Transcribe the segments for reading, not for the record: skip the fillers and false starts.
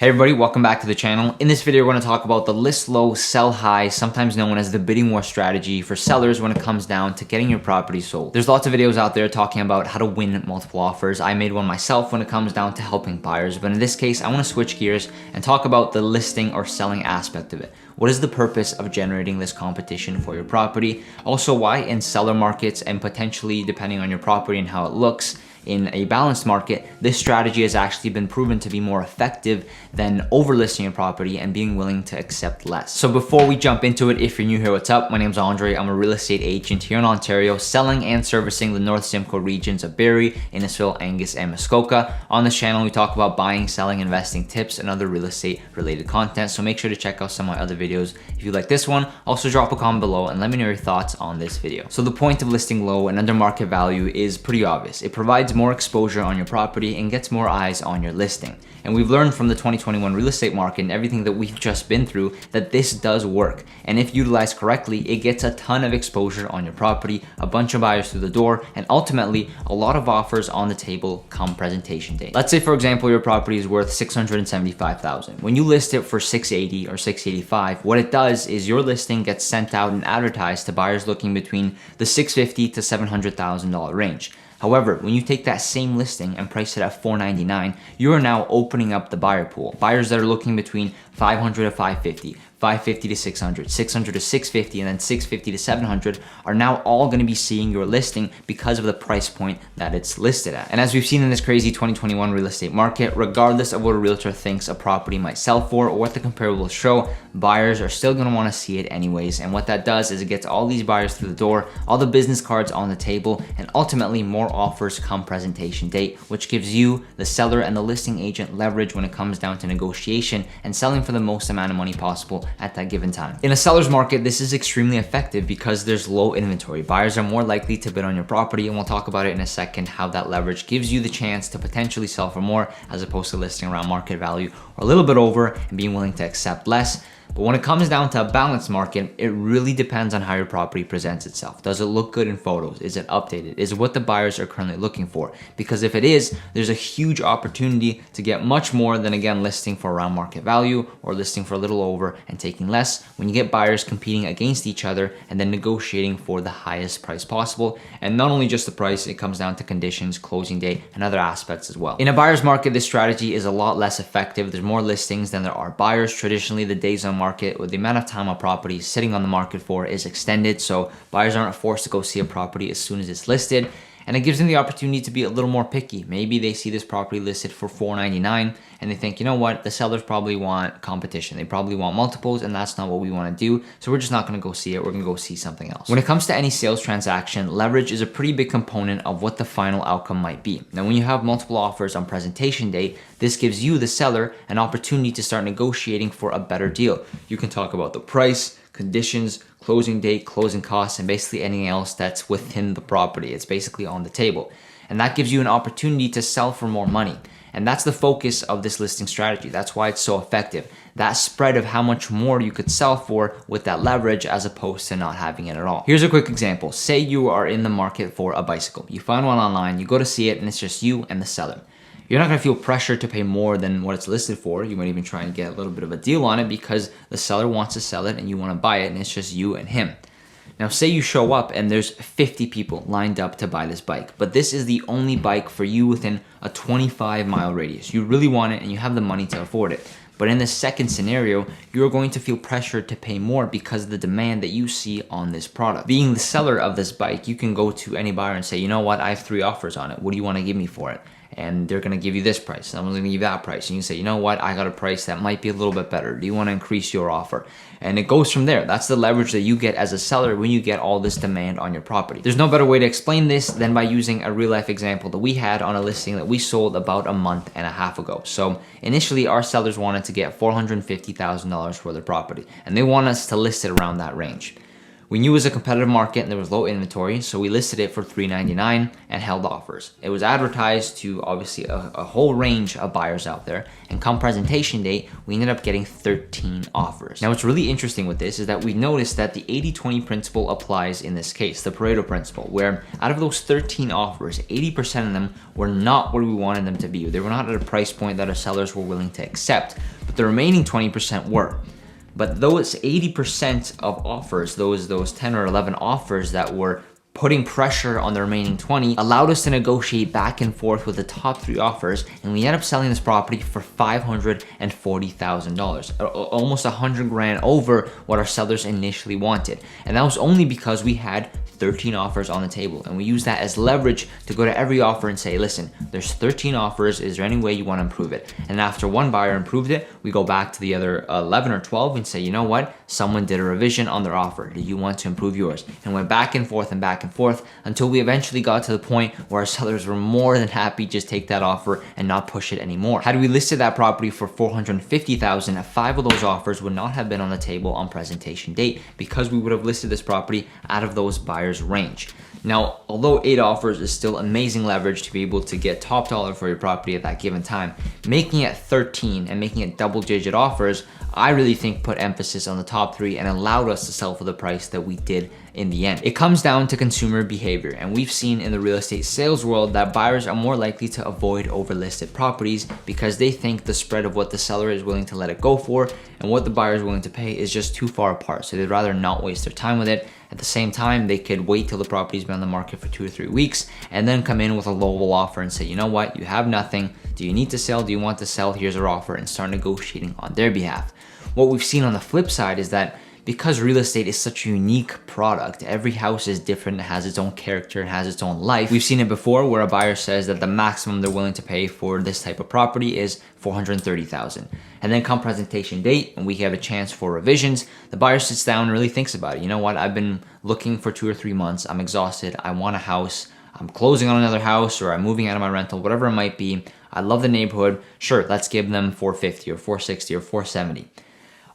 Hey everybody, welcome back to the channel. In this video, we're going to talk about the list low, sell high, sometimes known as the bidding war strategy for sellers when it comes down to getting your property sold. There's lots of videos out there talking about how to win multiple offers. I made one myself when it comes down to helping buyers, but in this case, I want to switch gears and talk about the listing or selling aspect of it. What is the purpose of generating this competition for your property? Also, why in seller markets and potentially depending on your property and how it looks, in a balanced market, this strategy has actually been proven to be more effective than overlisting a property and being willing to accept less. So before we jump into it, if you're new here, what's up? My name's Andre. I'm a real estate agent here in Ontario, selling and servicing the North Simcoe regions of Barrie, Innisfil, Angus, and Muskoka. On this channel, we talk about buying, selling, investing tips, and other real estate related content. So make sure to check out some of my other videos if you like this one. Also drop a comment below and let me know your thoughts on this video. So the point of listing low and under market value is pretty obvious. It provides more exposure on your property and gets more eyes on your listing. And we've learned from the 2021 real estate market and everything that we've just been through that this does work. And if utilized correctly, it gets a ton of exposure on your property, a bunch of buyers through the door, and ultimately a lot of offers on the table come presentation day. Let's say, for example, your property is worth $675,000. When you list it for $680 or $685, what it does is your listing gets sent out and advertised to buyers looking between the $650,000 to $700,000 range. However, when you take that same listing and price it at $499, you are now opening up the buyer pool. Buyers that are looking between $500 to $550, $550 to $600, $600 to $650, and then $650 to $700 are now all going to be seeing your listing because of the price point that it's listed at. And as we've seen in this crazy 2021 real estate market, regardless of what a realtor thinks a property might sell for or what the comparables show, buyers are still going to want to see it anyways. And what that does is it gets all these buyers through the door, all the business cards on the table, and ultimately more offers come presentation date, which gives you, the seller and the listing agent, leverage when it comes down to negotiation and selling for the most amount of money possible at that given time. In a seller's market, this is extremely effective because there's low inventory. Buyers are more likely to bid on your property, and we'll talk about it in a second, how that leverage gives you the chance to potentially sell for more as opposed to listing around market value or a little bit over and being willing to accept less. But when it comes down to a balanced market, it really depends on how your property presents itself. Does it look good in photos? Is it updated? Is it what the buyers are currently looking for? Because if it is, there's a huge opportunity to get much more than, again, listing for around market value or listing for a little over and taking less when you get buyers competing against each other and then negotiating for the highest price possible. And not only just the price, it comes down to conditions, closing date, and other aspects as well. In a buyer's market, this strategy is a lot less effective. There's more listings than there are buyers. Traditionally, the days on market, with the amount of time a property is sitting on the market for, is extended, so buyers aren't forced to go see a property as soon as it's listed, and it gives them the opportunity to be a little more picky. Maybe they see this property listed for $499 and they think, you know what, the sellers probably want competition, they probably want multiples, and that's not what we want to do, so we're just not going to go see it, we're going to go see something else. When it comes to any sales transaction, leverage is a pretty big component of what the final outcome might be. Now, when you have multiple offers on presentation date, this gives you, the seller, an opportunity to start negotiating for a better deal. You can talk about the price, conditions, closing date, closing costs, and basically anything else that's within the property. It's basically on the table. And that gives you an opportunity to sell for more money. And that's the focus of this listing strategy. That's why it's so effective. That spread of how much more you could sell for with that leverage as opposed to not having it at all. Here's a quick example. Say you are in the market for a bicycle. You find one online, you go to see it, and it's just you and the seller. You're not going to feel pressure to pay more than what it's listed for. You might even try and get a little bit of a deal on it because the seller wants to sell it and you want to buy it, and it's just you and him. Now, say you show up and there's 50 people lined up to buy this bike, but this is the only bike for you within a 25-mile radius. You really want it and you have the money to afford it. But in the second scenario, you're going to feel pressured to pay more because of the demand that you see on this product. Being the seller of this bike, you can go to any buyer and say, you know what, I have 3 offers on it. What do you want to give me for it? And they're going to give you this price. Someone's going to give you that price. And you say, you know what, I got a price that might be a little bit better. Do you want to increase your offer? And it goes from there. That's the leverage that you get as a seller when you get all this demand on your property. There's no better way to explain this than by using a real life example that we had on a listing that we sold about a month and a half ago. So initially, our sellers wanted to get $450,000 for their property, and they want us to list it around that range. We knew it was a competitive market and there was low inventory, so we listed it for $399 and held offers. It was advertised to obviously a whole range of buyers out there, and come presentation date, we ended up getting 13 offers. Now what's really interesting with this is that we noticed that the 80-20 principle applies in this case, the Pareto principle, where out of those 13 offers, 80% of them were not where we wanted them to be. They were not at a price point that our sellers were willing to accept, but the remaining 20% were. But those 80% of offers, those 10 or 11 offers that were putting pressure on the remaining 20 allowed us to negotiate back and forth with the top 3 offers, and we ended up selling this property for $540,000, almost 100 grand over what our sellers initially wanted. And that was only because we had 13 offers on the table, and we use that as leverage to go to every offer and say, listen, there's 13 offers, is there any way you want to improve it? And after one buyer improved it, we go back to the other 11 or 12 and say, you know what, someone did a revision on their offer, do you want to improve yours? And went back and forth until we eventually got to the point where our sellers were more than happy to just take that offer and not push it anymore. Had we listed that property for $450,000, 5 of those offers would not have been on the table on presentation date, because we would have listed this property out of those buyers range. Now, although 8 offers is still amazing leverage to be able to get top dollar for your property at that given time, making it 13 and making it double-digit offers, I really think put emphasis on the top 3 and allowed us to sell for the price that we did in the end. It comes down to consumer behavior, and we've seen in the real estate sales world that buyers are more likely to avoid overlisted properties because they think the spread of what the seller is willing to let it go for and what the buyer is willing to pay is just too far apart, so they'd rather not waste their time with it. At the same time, they could wait till the property's been on the market for 2 or 3 weeks and then come in with a low offer and say, you know what, you have nothing. Do you need to sell? Do you want to sell? Here's our offer, and start negotiating on their behalf. What we've seen on the flip side is that because real estate is such a unique product, every house is different, it has its own character, it has its own life. We've seen it before where a buyer says that the maximum they're willing to pay for this type of property is $430,000. And then come presentation date and we have a chance for revisions, the buyer sits down and really thinks about it. You know what, I've been looking for 2 or 3 months, I'm exhausted, I want a house, I'm closing on another house, or I'm moving out of my rental, whatever it might be. I love the neighborhood, sure, let's give them $450 or $460 or $470.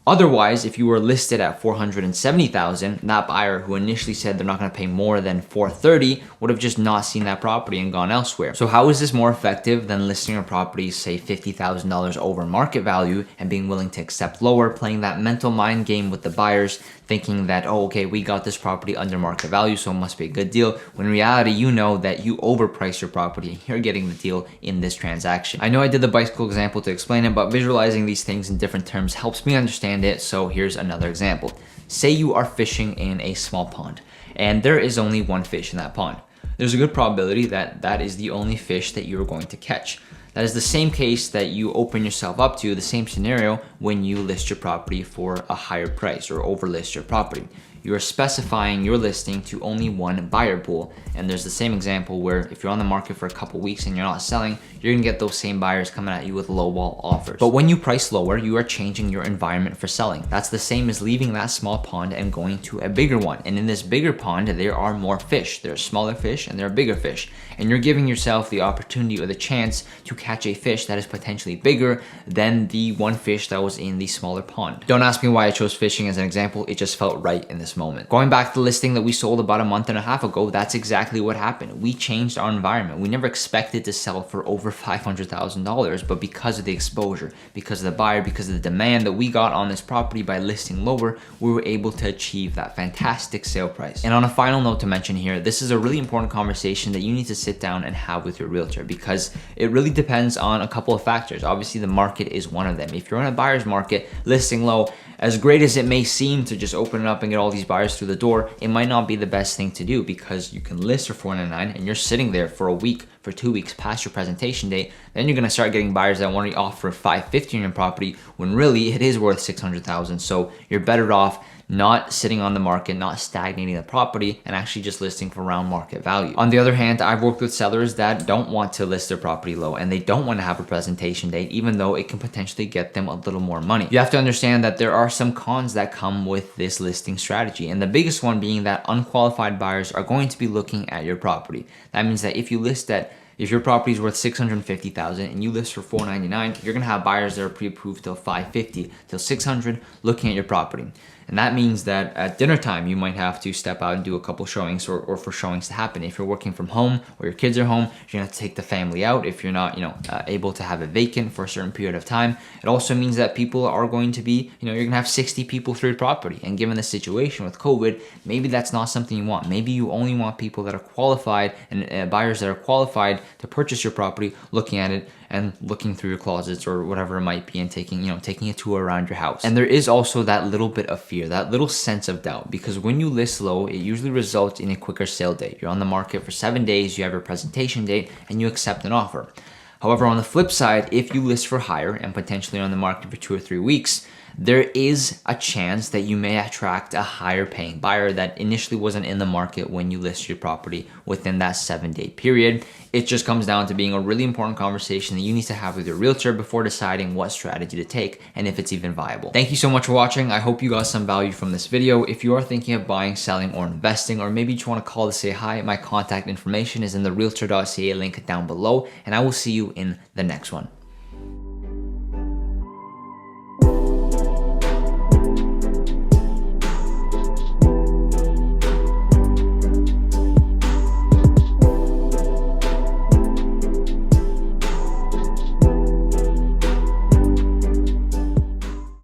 Otherwise, if you were listed at $470,000, that buyer who initially said they're not going to pay more than $430 would have just not seen that property and gone elsewhere. So how is this more effective than listing a property, say $50,000 over market value, and being willing to accept lower, playing that mental mind game with the buyers, thinking that, oh, okay, we got this property under market value, so it must be a good deal, when in reality, you know that you overpriced your property and you're getting the deal in this transaction. I know I did the bicycle example to explain it, but visualizing these things in different terms helps me understand it, so here's another example. Say you are fishing in a small pond, and there is only one fish in that pond. There's a good probability that that is the only fish that you're going to catch. That is the same case that you open yourself up to, the same scenario when you list your property for a higher price or overlist your property. You are specifying your listing to only one buyer pool. And there's the same example where if you're on the market for a couple weeks and you're not selling, you're gonna get those same buyers coming at you with lowball offers. But when you price lower, you are changing your environment for selling. That's the same as leaving that small pond and going to a bigger one. And in this bigger pond, there are more fish. There are smaller fish and there are bigger fish. And you're giving yourself the opportunity or the chance to catch a fish that is potentially bigger than the one fish that was in the smaller pond. Don't ask me why I chose fishing as an example. It just felt right in this moment. Going back to the listing that we sold about a month and a half ago, that's exactly what happened. We changed our environment. We never expected to sell for over $500,000, but because of the exposure, because of the buyer, because of the demand that we got on this property by listing lower, we were able to achieve that fantastic sale price. And on a final note to mention here, this is a really important conversation that you need to sit down and have with your realtor, because it really depends on a couple of factors. Obviously, the market is one of them. If you're in a buyer's market, listing low, as great as it may seem to just open it up and get all these buyers through the door, it might not be the best thing to do, because you can list for $499 and you're sitting there for a week, for 2 weeks past your presentation date. Then you're gonna start getting buyers that want to offer $550 on your property when really it is worth $600,000. So you're better off not sitting on the market, not stagnating the property, and actually just listing for around market value. On the other hand, I've worked with sellers that don't want to list their property low and they don't want to have a presentation date, even though it can potentially get them a little more money. You have to understand that there are some cons that come with this listing strategy, and the biggest one being that unqualified buyers are going to be looking at your property. That means that if you list at If your property is worth $650,000 and you list for $499, you're gonna have buyers that are pre-approved till $550, till $600 looking at your property. And that means that at dinner time, you might have to step out and do a couple showings or for showings to happen. If you're working from home or your kids are home, you're gonna have to take the family out if you're not, able to have it vacant for a certain period of time. It also means that people are going to be, you're gonna have 60 people through your property. And given the situation with COVID, maybe that's not something you want. Maybe you only want people that are qualified and buyers that are qualified to purchase your property, looking at it and looking through your closets or whatever it might be and taking a tour around your house. And there is also that little bit of fear, that little sense of doubt, because when you list low, it usually results in a quicker sale date. You're on the market for 7 days, you have your presentation date, and you accept an offer. However, on the flip side, if you list for higher and potentially on the market for 2 or 3 weeks, there is a chance that you may attract a higher paying buyer that initially wasn't in the market when you list your property within that 7-day period. It just comes down to being a really important conversation that you need to have with your realtor before deciding what strategy to take and if it's even viable. Thank you so much for watching. I hope you got some value from this video. If you are thinking of buying, selling, or investing, or maybe you just want to call to say hi, my contact information is in the realtor.ca link down below, and I will see you in the next one.